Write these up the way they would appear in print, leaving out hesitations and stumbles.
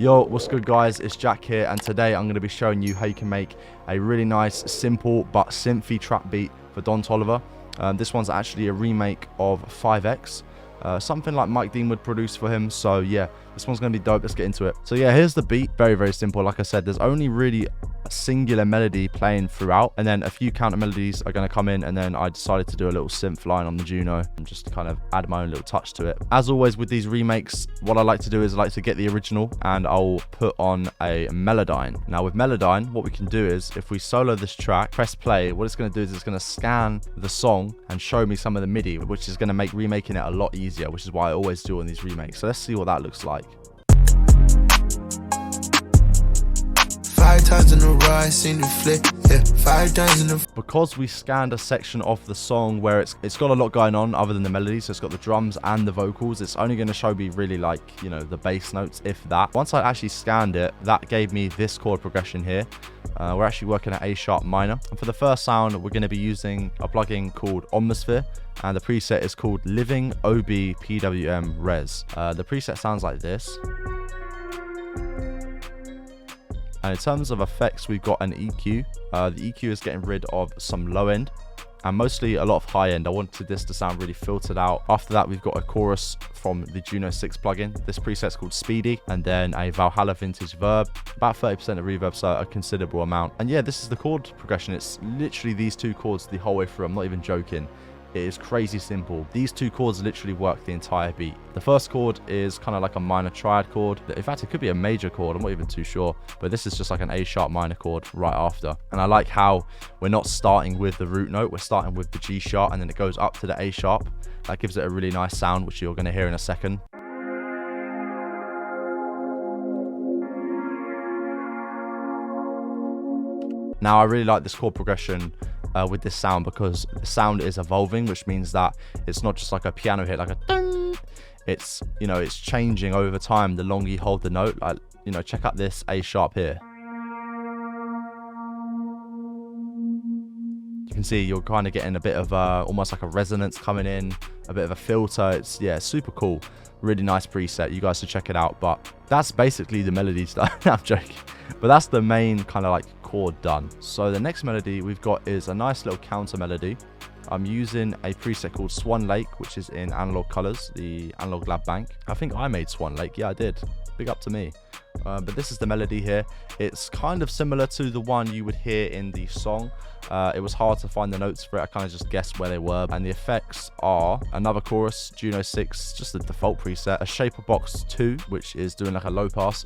Yo, what's good guys, it's Jack here, and today I'm going to be showing you how you can make a really nice, simple but synthy trap beat for Don Toliver. This one's actually a remake of 5X, something like Mike Dean would produce for him, so yeah, this one's going to be dope. Let's get into it. So yeah, here's the beat. Very simple. Like I said, there's only really a singular melody playing throughout, and then a few counter melodies are going to come in, and then I decided to do a little synth line on the Juno and just kind of add my own little touch to it. As always with these remakes, what I like to do is I like to get the original and I'll put on a Melodyne. Now with Melodyne, what we can do is if we solo this track, press play, what it's going to do is it's going to scan the song and show me some of the MIDI, which is going to make remaking it a lot easier, which is why I always do on these remakes. So let's see what that looks like. 5 times in a row, I seen the flick. Yeah, 5 times in a. Because we scanned a section of the song where it's got a lot going on other than the melody, so it's got the drums and the vocals, it's only going to show me really like, you know, the bass notes, if that. Once I actually scanned it, that gave me this chord progression here. We're actually working at A sharp minor, and for the first sound we're going to be using a plugin called Omnisphere, and the preset is called Living OB PWM Res. The preset sounds like this. And in terms of effects, we've got an EQ. The EQ is getting rid of some low end and mostly a lot of high end. I wanted this to sound really filtered out. After that, we've got a chorus from the Juno 6 plugin. This preset's called Speedy, and then a Valhalla vintage verb, about 30% of reverb, so a considerable amount. And yeah, this is the chord progression. It's literally these two chords the whole way through. I'm not even joking. It is crazy simple. These two chords literally work the entire beat. The first chord is kind of like a minor triad chord. In fact, it could be a major chord. I'm not even too sure. But this is just like an A sharp minor chord right after. And I like how we're not starting with the root note. We're starting with the G sharp, and then it goes up to the A sharp. That gives it a really nice sound, which you're going to hear in a second. Now, I really like this chord progression with this sound, because the sound is evolving, which means that it's not just like a piano hit, like a ding. It's, you know, it's changing over time the longer you hold the note. Like, you know, check out this A sharp here. You can see you're kind of getting a bit of almost like a resonance coming in, a bit of a filter. It's, yeah, super cool. Really nice preset. You guys should check it out. But that's basically the melody stuff. I'm joking. But that's the main kind of like chord done. So the next melody we've got is a nice little counter melody. I'm using a preset called Swan Lake, which is in analog colors, the analog lab bank. I think I made Swan Lake. Yeah, I did. Big up to me. But this is the melody here. It's kind of similar to the one you would hear in the song. It was hard to find the notes for it. I kind of just guessed where they were. And the effects are another chorus, Juno 6, just the default preset, a Shaper Box 2, which is doing like a low pass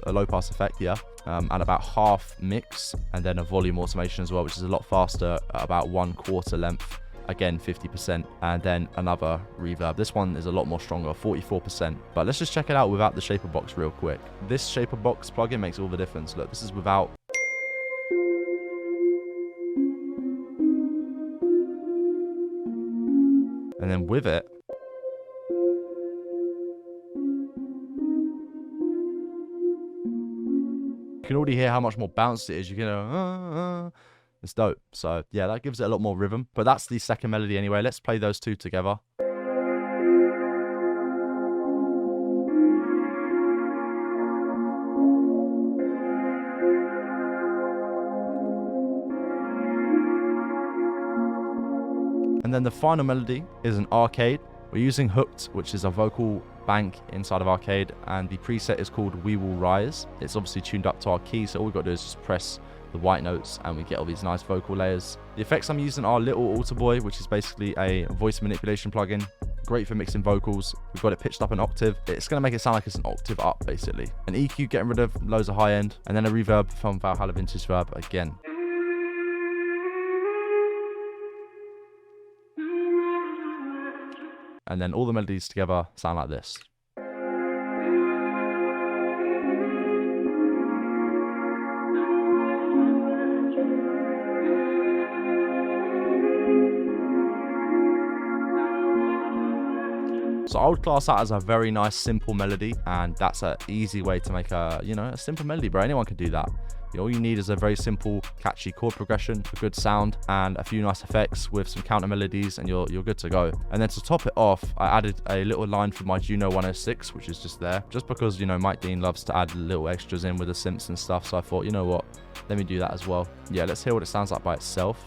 effect, yeah, and about half mix, and then a volume automation as well, which is a lot faster at about 1/4 length. Again, 50%, and then another reverb. This one is a lot more stronger, 44%. But let's just check it out without the Shaper Box real quick. This Shaper Box plugin makes all the difference. Look, this is without. And then with it, you can already hear how much more bounce it is. You can it's dope. So yeah, that gives it a lot more rhythm. But that's the second melody anyway. Let's play those two together. And then the final melody is an Arcade. We're using Hooked, which is a vocal bank inside of Arcade, and the preset is called We Will Rise. It's obviously tuned up to our key, so all we've got to do is just press the white notes and we get all these nice vocal layers. The effects I'm using are Little Alter Boy, which is basically a voice manipulation plugin. Great for mixing vocals. We've got it pitched up an octave. It's going to make it sound like it's an octave up, basically. An EQ, getting rid of loads of high end, and then a reverb from Valhalla vintage verb again. And then all the melodies together sound like this. So I would class that as a very nice simple melody, and that's an easy way to make a, you know, a simple melody, bro. Anyone can do that. All you need is a very simple, catchy chord progression, a good sound, and a few nice effects with some counter melodies, and you're good to go. And then to top it off, I added a little line from my Juno 106, which is just there, just because, you know, Mike Dean loves to add little extras in with the synths and stuff. So I thought, you know what, let me do that as well. Yeah, let's hear what it sounds like by itself.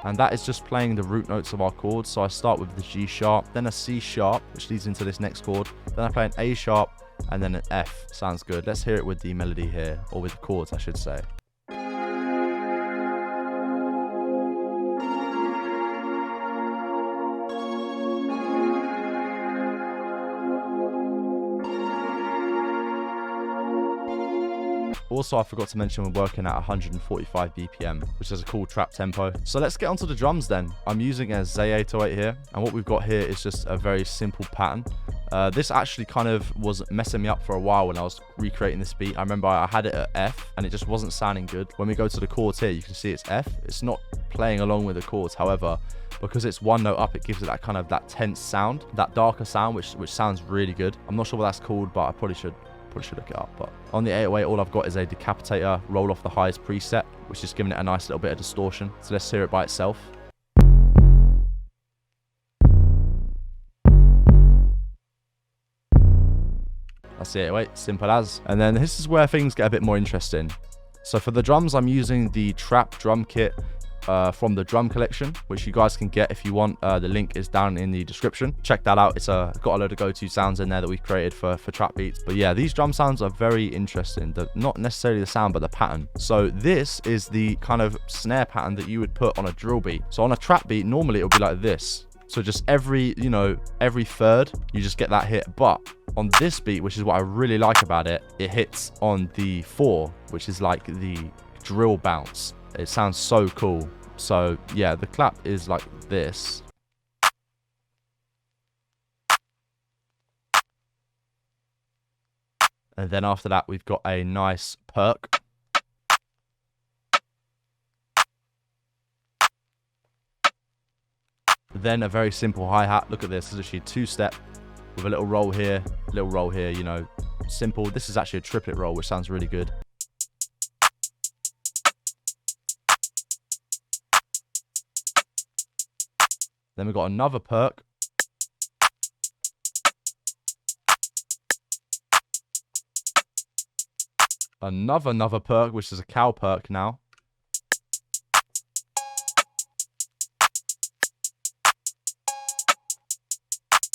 And that is just playing the root notes of our chords. So I start with the G sharp, then a C sharp, which leads into this next chord. Then I play an A sharp, and then an F. Sounds good. Let's hear it with the melody here, or with the chords, I should say. Also, I forgot to mention we're working at 145 BPM, which is a cool trap tempo. So let's get onto the drums then. I'm using a Z808 here, and what we've got here is just a very simple pattern. This actually kind of was messing me up for a while when I was recreating this beat. I remember I had it at F, and it just wasn't sounding good. When we go to the chords here, you can see it's F. It's not playing along with the chords. However, because it's one note up, it gives it that kind of that tense sound, that darker sound, which sounds really good. I'm not sure what that's called, but I probably should look it up. But on the 808, all I've got is a decapitator roll off the highs preset, which is giving it a nice little bit of distortion. So let's hear it by itself. That's the 808, simple as. And then this is where things get a bit more interesting. So for the drums, I'm using the Trap drum kit from the Drum Collection, which you guys can get if you want. The link is down in the description. Check that out. It's got a load of go-to sounds in there that we've created for trap beats. But yeah, these drum sounds are very interesting. Not necessarily the sound, but the pattern. So this is the kind of snare pattern that you would put on a drill beat. So on a trap beat, normally it would be like this. So just every third, you just get that hit. But on this beat, which is what I really like about it, it hits on the 4, which is like the drill bounce. It sounds so cool. So yeah, the clap is like this. And then after that, we've got a nice perk. Then a very simple hi-hat. Look at this. This is actually a 2-step with a little roll here, you know, simple. This is actually a triplet roll, which sounds really good. Then we've got another perk. Another perk, which is a cow perk now.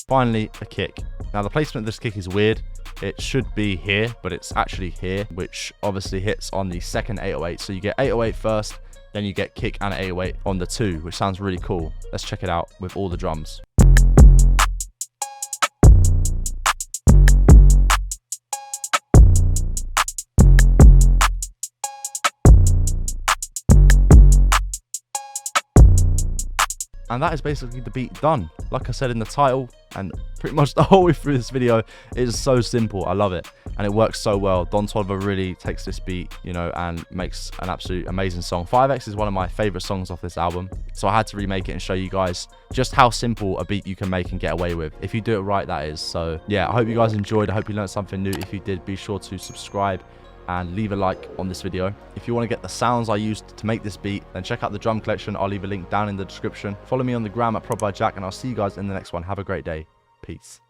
Finally, a kick. Now, the placement of this kick is weird. It should be here, but it's actually here, which obviously hits on the second 808. So you get 808 first, then you get kick and 808 on the 2, which sounds really cool. Let's check it out with all the drums. And that is basically the beat done. Like I said in the title, and pretty much the whole way through this video, it is so simple. I love it, and it works so well. Don Toliver really takes this beat, you know, and makes an absolute amazing song. 5X is one of my favorite songs off this album, so I had to remake it and show you guys just how simple a beat you can make and get away with, if you do it right, that is. So yeah, I hope you guys enjoyed. I hope you learned something new. If you did, be sure to subscribe and leave a like on this video. If you want to get the sounds I used to make this beat, then check out the Drum Collection. I'll leave a link down in the description. Follow me on the gram at ProdbyJack, and I'll see you guys in the next one. Have a great day. Peace.